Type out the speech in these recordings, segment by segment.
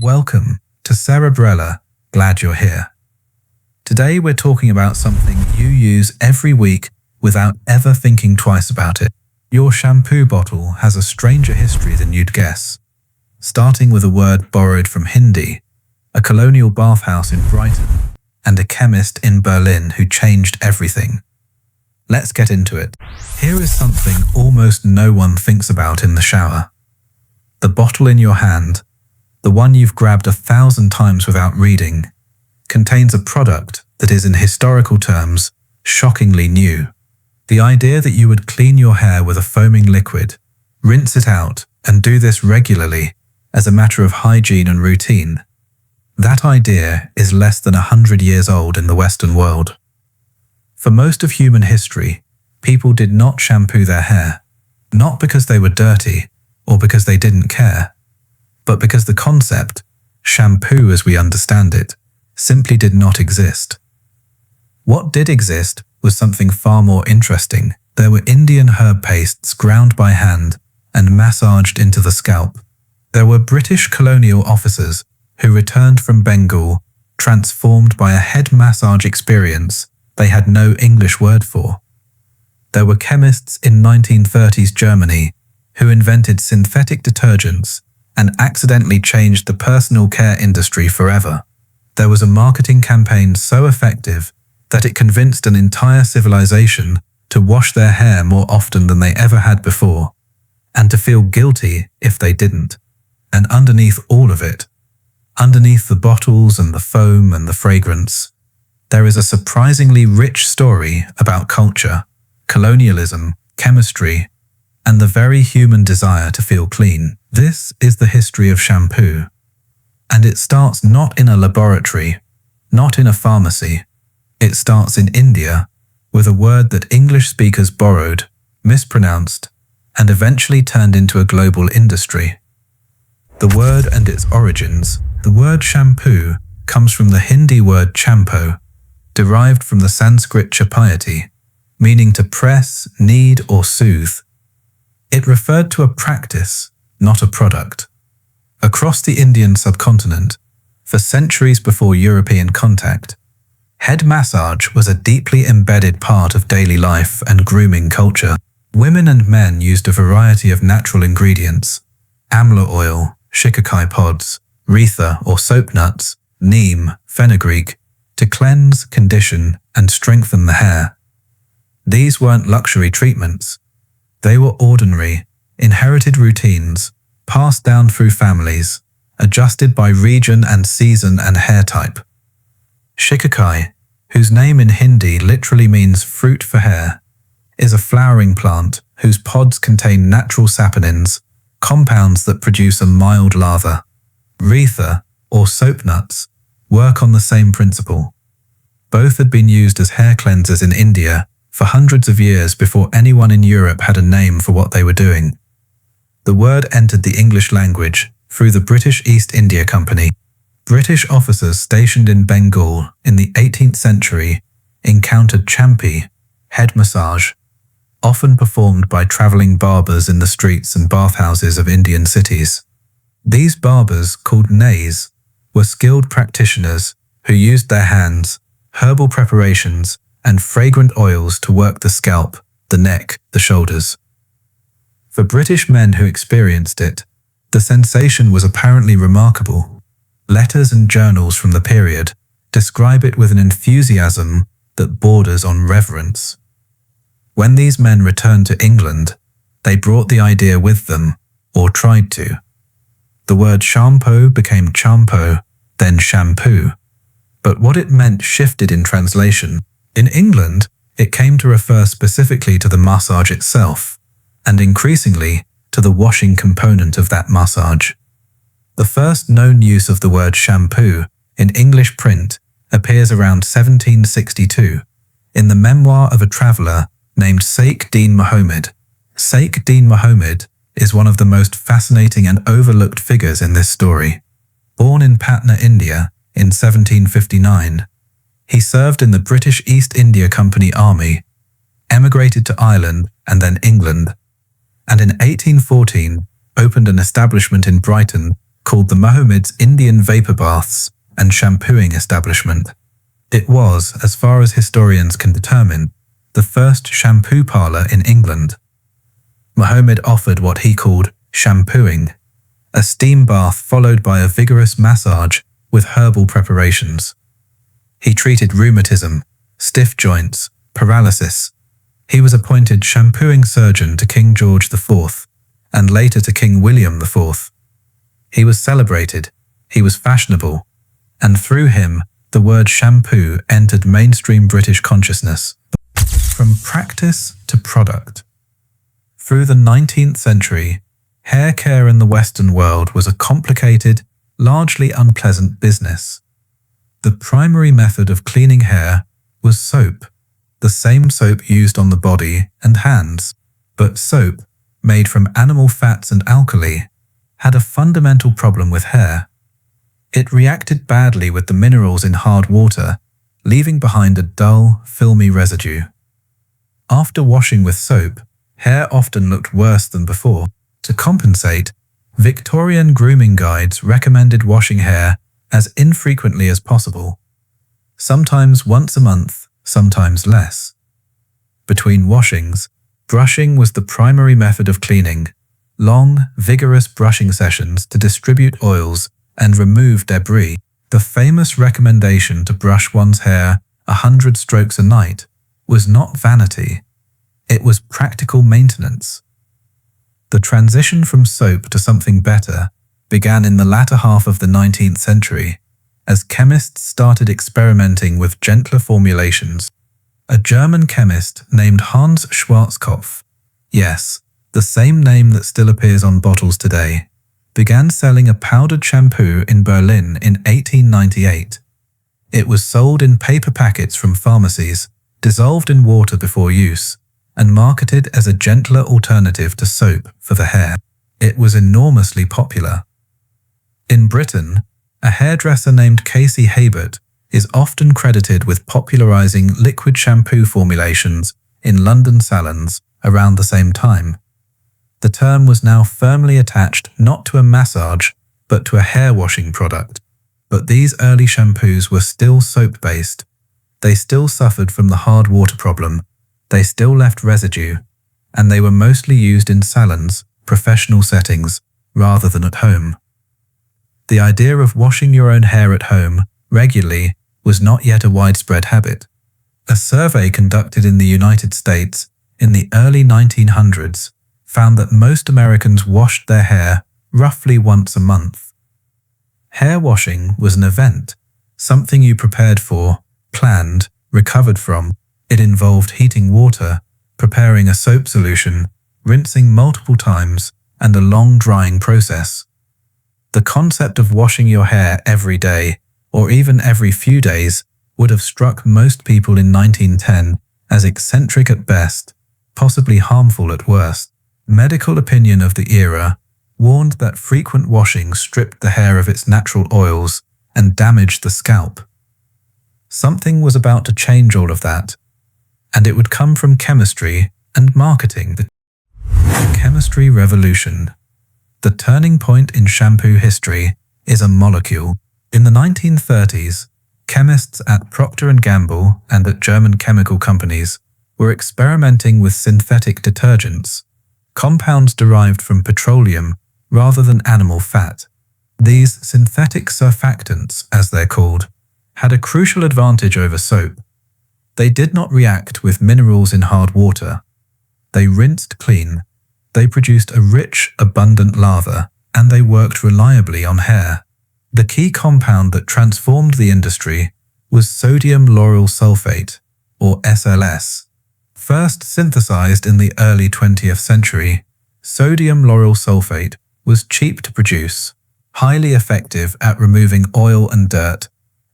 Welcome to Cerebrella. Glad you're here. Today we're talking about something you use every week without ever thinking twice about it. Your shampoo bottle has a stranger history than you'd guess. Starting with a word borrowed from Hindi, a colonial bathhouse in Brighton, and a chemist in Berlin who changed everything. Let's get into it. Here is something almost no one thinks about in the shower. The bottle in your hand, the one you've grabbed 1,000 times without reading, contains a product that is in historical terms shockingly new. The idea that you would clean your hair with a foaming liquid, rinse it out, and do this regularly as a matter of hygiene and routine, that idea is less than 100 years old in the Western world. For most of human history, people did not shampoo their hair, not because they were dirty or because they didn't care, but because the concept, shampoo as we understand it, simply did not exist. What did exist was something far more interesting. There were Indian herb pastes ground by hand and massaged into the scalp. There were British colonial officers who returned from Bengal, transformed by a head massage experience they had no English word for. There were chemists in 1930s Germany who invented synthetic detergents and accidentally changed the personal care industry forever. There was a marketing campaign so effective that it convinced an entire civilization to wash their hair more often than they ever had before, and to feel guilty if they didn't. And underneath all of it, underneath the bottles and the foam and the fragrance, there is a surprisingly rich story about culture, colonialism, chemistry, and the very human desire to feel clean. This is the history of shampoo. And it starts not in a laboratory, not in a pharmacy. It starts in India with a word that English speakers borrowed, mispronounced, and eventually turned into a global industry. The word and its origins. The word shampoo comes from the Hindi word champo, derived from the Sanskrit chapayati, meaning to press, knead, or soothe. It referred to a practice, not a product. Across the Indian subcontinent, for centuries before European contact, head massage was a deeply embedded part of daily life and grooming culture. Women and men used a variety of natural ingredients, amla oil, shikakai pods, retha or soap nuts, neem, fenugreek, to cleanse, condition, and strengthen the hair. These weren't luxury treatments. They were ordinary, inherited routines, passed down through families, adjusted by region and season and hair type. Shikakai, whose name in Hindi literally means fruit for hair, is a flowering plant whose pods contain natural saponins, compounds that produce a mild lather. Retha, or soap nuts, work on the same principle. Both had been used as hair cleansers in India for hundreds of years before anyone in Europe had a name for what they were doing. The word entered the English language through the British East India Company. British officers stationed in Bengal in the 18th century encountered champi, head massage, often performed by travelling barbers in the streets and bathhouses of Indian cities. These barbers, called nays, were skilled practitioners who used their hands, herbal preparations, and fragrant oils to work the scalp, the neck, the shoulders. For British men who experienced it, the sensation was apparently remarkable. Letters and journals from the period describe it with an enthusiasm that borders on reverence. When these men returned to England, they brought the idea with them, or tried to. The word shampoo became champo, then shampoo. But what it meant shifted in translation. In England, it came to refer specifically to the massage itself, and increasingly to the washing component of that massage. The first known use of the word shampoo in English print appears around 1762 in the memoir of a traveller named Dean Mahomed. Dean Mahomed is one of the most fascinating and overlooked figures in this story. Born in Patna, India in 1759, he served in the British East India Company Army, emigrated to Ireland and then England, and in 1814 opened an establishment in Brighton called the Mahomed's Indian vapor baths and shampooing establishment. It was, as far as historians can determine, the first shampoo parlor in England. Mahomed offered what he called shampooing, a steam bath followed by a vigorous massage with herbal preparations. He treated rheumatism, stiff joints, paralysis. He was appointed shampooing surgeon to King George IV and later to King William IV. He was celebrated, he was fashionable, and through him, the word shampoo entered mainstream British consciousness. From practice to product. Through the 19th century, hair care in the Western world was a complicated, largely unpleasant business. The primary method of cleaning hair was soap, the same soap used on the body and hands, but soap, made from animal fats and alkali, had a fundamental problem with hair. It reacted badly with the minerals in hard water, leaving behind a dull, filmy residue. After washing with soap, hair often looked worse than before. To compensate, Victorian grooming guides recommended washing hair as infrequently as possible, sometimes once a month, sometimes less. Between washings, brushing was the primary method of cleaning, long, vigorous brushing sessions to distribute oils and remove debris. The famous recommendation to brush one's hair 100 strokes a night was not vanity, it was practical maintenance. The transition from soap to something better began in the latter half of the 19th century, as chemists started experimenting with gentler formulations. A German chemist named Hans Schwarzkopf, yes, the same name that still appears on bottles today, began selling a powdered shampoo in Berlin in 1898. It was sold in paper packets from pharmacies, dissolved in water before use, and marketed as a gentler alternative to soap for the hair. It was enormously popular. In Britain, a hairdresser named Casey Haybert is often credited with popularizing liquid shampoo formulations in London salons around the same time. The term was now firmly attached not to a massage, but to a hair washing product. But these early shampoos were still soap-based. They still suffered from the hard water problem. They still left residue, and they were mostly used in salons, professional settings, rather than at home. The idea of washing your own hair at home regularly was not yet a widespread habit. A survey conducted in the United States in the early 1900s found that most Americans washed their hair roughly once a month. Hair washing was an event, something you prepared for, planned, recovered from. It involved heating water, preparing a soap solution, rinsing multiple times, and a long drying process. The concept of washing your hair every day, or even every few days, would have struck most people in 1910 as eccentric at best, possibly harmful at worst. Medical opinion of the era warned that frequent washing stripped the hair of its natural oils and damaged the scalp. Something was about to change all of that, and it would come from chemistry and marketing. The chemistry revolution. The turning point in shampoo history is a molecule. In the 1930s, chemists at Procter & Gamble and at German chemical companies were experimenting with synthetic detergents, compounds derived from petroleum rather than animal fat. These synthetic surfactants, as they're called, had a crucial advantage over soap. They did not react with minerals in hard water. They rinsed clean, they produced a rich, abundant lather, and they worked reliably on hair. The key compound that transformed the industry was sodium lauryl sulfate, or SLS. First synthesized in the early 20th century, sodium lauryl sulfate was cheap to produce, highly effective at removing oil and dirt,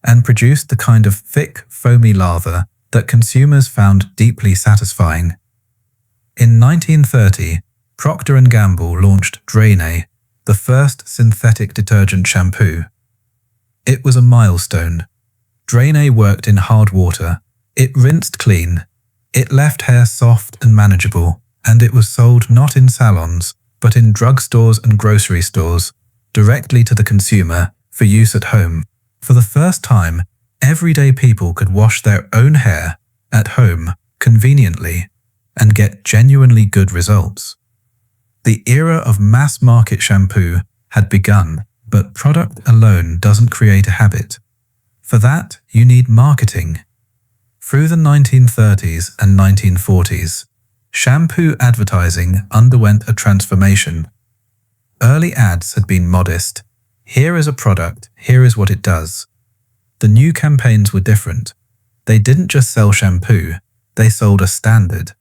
and produced the kind of thick, foamy lather that consumers found deeply satisfying. In 1930, Procter & Gamble launched Drain-A, the first synthetic detergent shampoo. It was a milestone. Drain-A worked in hard water, it rinsed clean, it left hair soft and manageable, and it was sold not in salons, but in drugstores and grocery stores, directly to the consumer for use at home. For the first time, everyday people could wash their own hair at home conveniently and get genuinely good results. The era of mass-market shampoo had begun, but product alone doesn't create a habit. For that, you need marketing. Through the 1930s and 1940s, shampoo advertising underwent a transformation. Early ads had been modest. Here is a product, here is what it does. The new campaigns were different. They didn't just sell shampoo, they sold a standard.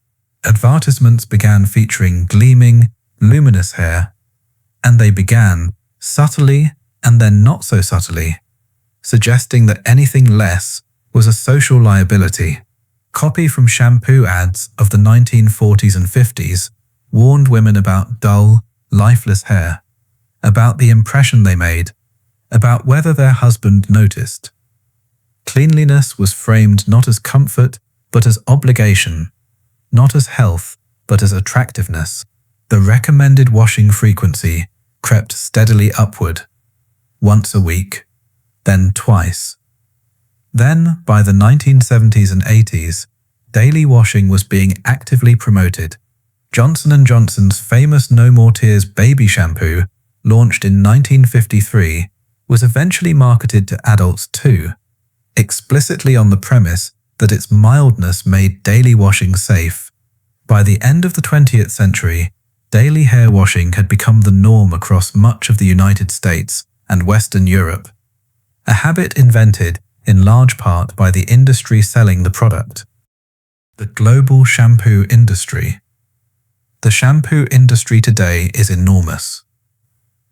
Advertisements began featuring gleaming, luminous hair, and they began, subtly and then not so subtly, suggesting that anything less was a social liability. Copy from shampoo ads of the 1940s and 50s warned women about dull, lifeless hair, about the impression they made, about whether their husband noticed. Cleanliness was framed not as comfort, but as obligation, not as health, but as attractiveness. The recommended washing frequency crept steadily upward, once a week, then twice. Then, by the 1970s and 80s, daily washing was being actively promoted. Johnson & Johnson's famous No More Tears baby shampoo, launched in 1953, was eventually marketed to adults too, explicitly on the premise that its mildness made daily washing safe. By the end of the 20th century, daily hair washing had become the norm across much of the United States and Western Europe, a habit invented in large part by the industry selling the product. The global shampoo industry. The shampoo industry today is enormous.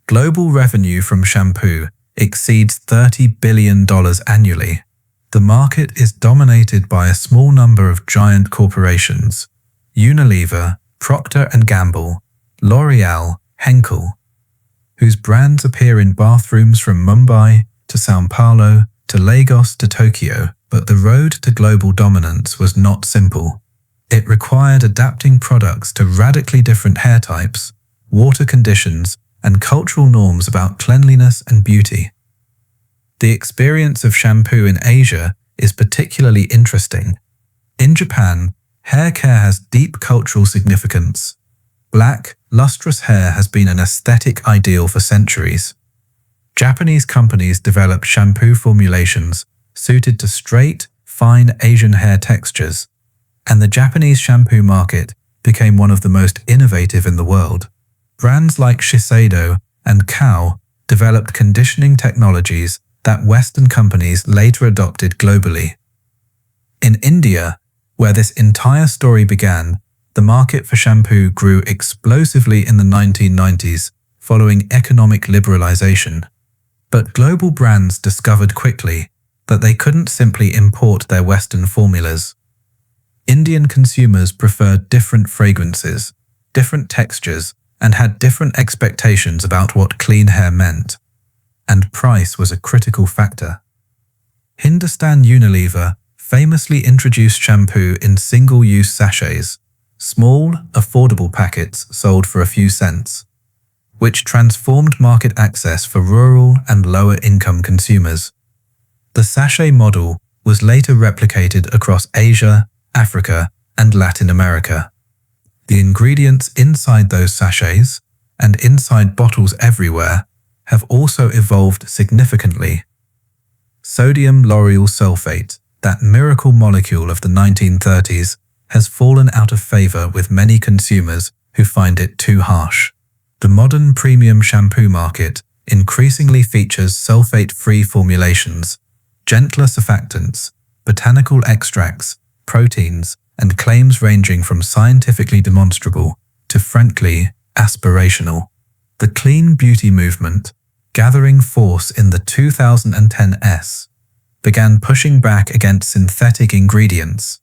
Global revenue from shampoo exceeds $30 billion annually. The market is dominated by a small number of giant corporations: Unilever, Procter & Gamble, L'Oreal, Henkel, whose brands appear in bathrooms from Mumbai to São Paulo to Lagos to Tokyo. But the road to global dominance was not simple. It required adapting products to radically different hair types, water conditions, and cultural norms about cleanliness and beauty. The experience of shampoo in Asia is particularly interesting. In Japan, hair care has deep cultural significance. Black, lustrous hair has been an aesthetic ideal for centuries. Japanese companies developed shampoo formulations suited to straight, fine Asian hair textures, and the Japanese shampoo market became one of the most innovative in the world. Brands like Shiseido and Kao developed conditioning technologies that Western companies later adopted globally. In India, where this entire story began, the market for shampoo grew explosively in the 1990s following economic liberalization. But global brands discovered quickly that they couldn't simply import their Western formulas. Indian consumers preferred different fragrances, different textures, and had different expectations about what clean hair meant. And price was a critical factor. Hindustan Unilever famously introduced shampoo in single-use sachets, small, affordable packets sold for a few cents, which transformed market access for rural and lower-income consumers. The sachet model was later replicated across Asia, Africa, and Latin America. The ingredients inside those sachets, and inside bottles everywhere, have also evolved significantly. Sodium lauryl sulfate, that miracle molecule of the 1930s, has fallen out of favor with many consumers who find it too harsh. The modern premium shampoo market increasingly features sulfate-free formulations, gentler surfactants, botanical extracts, proteins, and claims ranging from scientifically demonstrable to frankly aspirational. The clean beauty movement, gathering force in the 2010s, began pushing back against synthetic ingredients,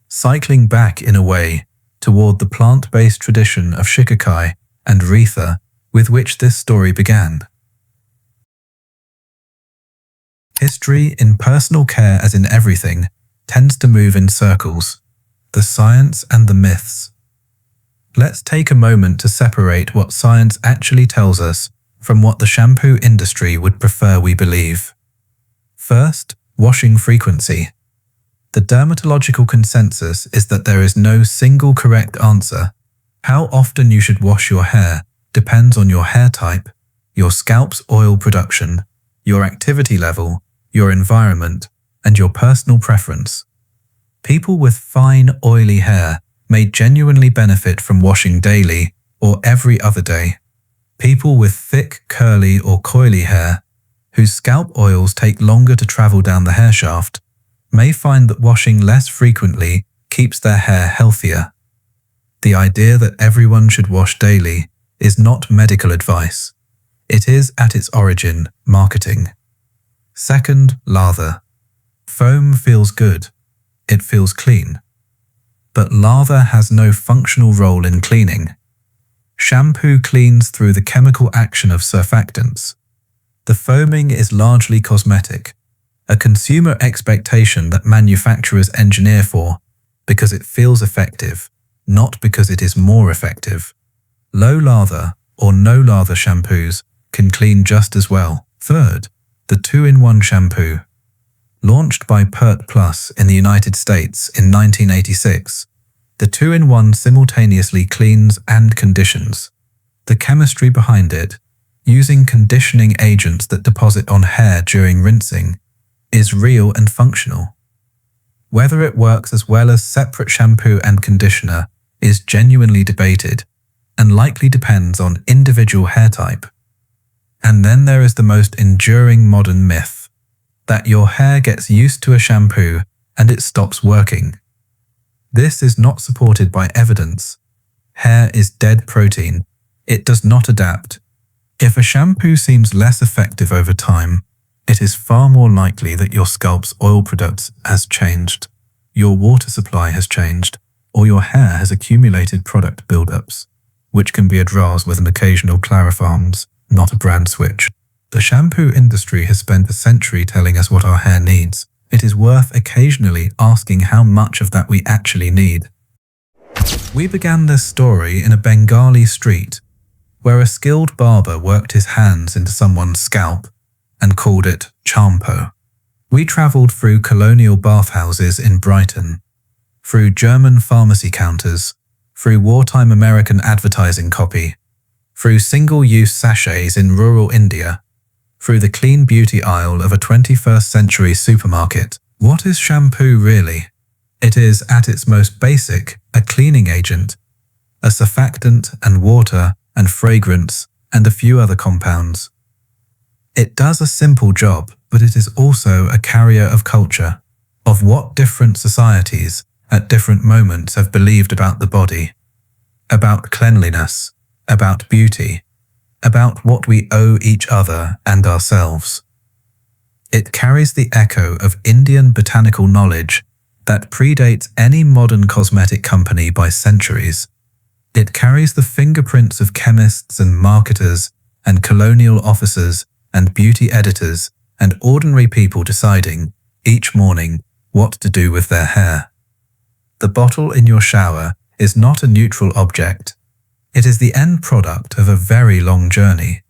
cycling back in a way toward the plant-based tradition of shikakai and Retha with which this story began. History in personal care, as in everything, tends to move in circles, the science and the myths. Let's take a moment to separate what science actually tells us from what the shampoo industry would prefer we believe. First, washing frequency. The dermatological consensus is that there is no single correct answer. How often you should wash your hair depends on your hair type, your scalp's oil production, your activity level, your environment, and your personal preference. People with fine, oily hair may genuinely benefit from washing daily or every other day. People with thick, curly, or coily hair, whose scalp oils take longer to travel down the hair shaft, may find that washing less frequently keeps their hair healthier. The idea that everyone should wash daily is not medical advice. It is, at its origin, marketing. Second, lather. Foam feels good. It feels clean. But lather has no functional role in cleaning. Shampoo cleans through the chemical action of surfactants. The foaming is largely cosmetic, a consumer expectation that manufacturers engineer for because it feels effective, not because it is more effective. Low lather or no lather shampoos can clean just as well. Third, the 2-in-1 shampoo. Launched by Pert Plus in the United States in 1986, the 2-in-1 simultaneously cleans and conditions. The chemistry behind it, using conditioning agents that deposit on hair during rinsing, is real and functional. Whether it works as well as separate shampoo and conditioner is genuinely debated and likely depends on individual hair type. And then there is the most enduring modern myth, that your hair gets used to a shampoo and it stops working. This is not supported by evidence. Hair is dead protein. It does not adapt. If a shampoo seems less effective over time, it is far more likely that your scalp's oil production has changed, your water supply has changed, or your hair has accumulated product buildups, which can be addressed with an occasional Clarifarms, not a brand switch. The shampoo industry has spent a century telling us what our hair needs. It is worth occasionally asking how much of that we actually need. We began this story in a Bengali street, where a skilled barber worked his hands into someone's scalp and called it Shampoo. We travelled through colonial bathhouses in Brighton, through German pharmacy counters, through wartime American advertising copy, through single-use sachets in rural India, through the clean beauty aisle of a 21st century supermarket. What is shampoo really? It is, at its most basic, a cleaning agent, a surfactant and water and fragrance and a few other compounds. It does a simple job, but it is also a carrier of culture, of what different societies at different moments have believed about the body, about cleanliness, about beauty, about what we owe each other and ourselves. It carries the echo of Indian botanical knowledge that predates any modern cosmetic company by centuries. It carries the fingerprints of chemists and marketers and colonial officers and beauty editors and ordinary people deciding, each morning, what to do with their hair. The bottle in your shower is not a neutral object. It is the end product of a very long journey,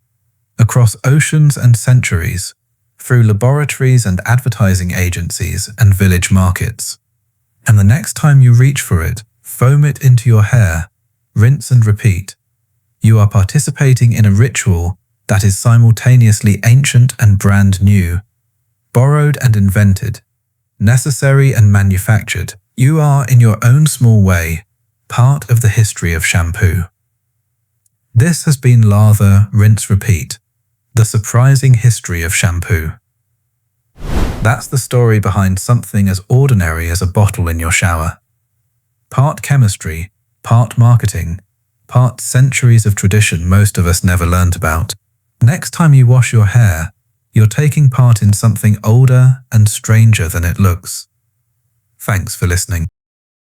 across oceans and centuries, through laboratories and advertising agencies and village markets. And the next time you reach for it, foam it into your hair, rinse and repeat. You are participating in a ritual that is simultaneously ancient and brand new, borrowed and invented, necessary and manufactured. You are, in your own small way, part of the history of shampoo. This has been Lather, Rinse, Repeat, the surprising history of shampoo. That's the story behind something as ordinary as a bottle in your shower. Part chemistry, part marketing, part centuries of tradition most of us never learned about. Next time you wash your hair, you're taking part in something older and stranger than it looks. Thanks for listening.